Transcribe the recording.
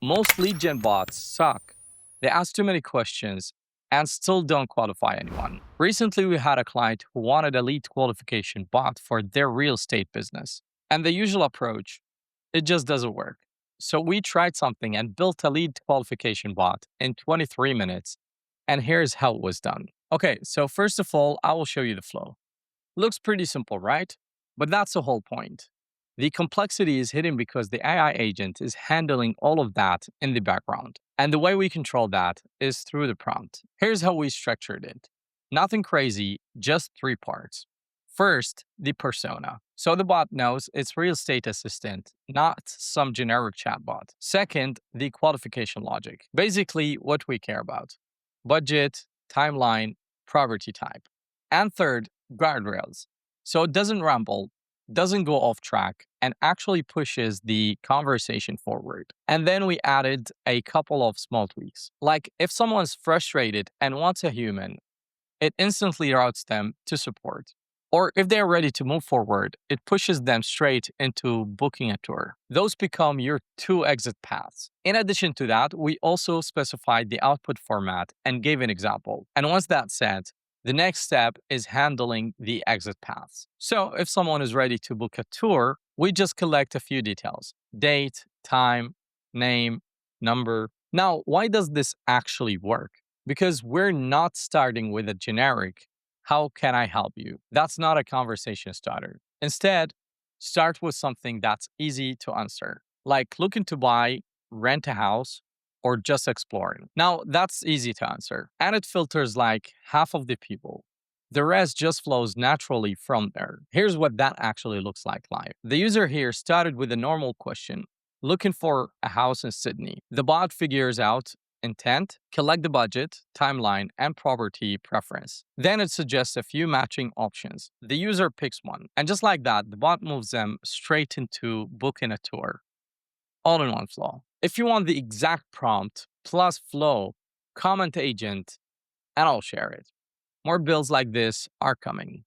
Most lead gen bots suck. They ask too many questions and still don't qualify anyone. Recently, we had a client who wanted a lead qualification bot for their real estate business. And the usual approach, it just doesn't work. So we tried something and built a lead qualification bot in 23 minutes. And here's how it was done. Okay, so first of all, I will show you the flow. Looks pretty simple, right? But that's the whole point. The complexity is hidden because the AI agent is handling all of that in the background. And the way we control that is through the prompt. Here's how we structured it. Nothing crazy, just three parts. First, the persona. So the bot knows it's real estate assistant, not some generic chatbot. Second, the qualification logic. Basically, what we care about. Budget, timeline, property type. And third, guardrails. So it doesn't ramble, doesn't go off track, and actually pushes the conversation forward. And then we added a couple of small tweaks. Like if someone's frustrated and wants a human, it instantly routes them to support. Or if they're ready to move forward, it pushes them straight into booking a tour. Those become your two exit paths. In addition to that, we also specified the output format and gave an example. And once that's set, the next step is handling the exit paths. So if someone is ready to book a tour, we just collect a few details: date, time, name, number. Now, why does this actually work? Because we're not starting with a generic, how can I help you? That's not a conversation starter. Instead, start with something that's easy to answer, like looking to buy, rent a house, or just exploring. Now, that's easy to answer, and it filters like half of the people. The rest just flows naturally from there. Here's what that actually looks like live. The user here started with a normal question, looking for a house in Sydney. The bot figures out intent, collect the budget, timeline, and property preference. Then it suggests a few matching options. The user picks one, and just like that, the bot moves them straight into booking a tour, all in one flow. If you want the exact prompt plus flow, comment agent, and I'll share it. More builds like this are coming.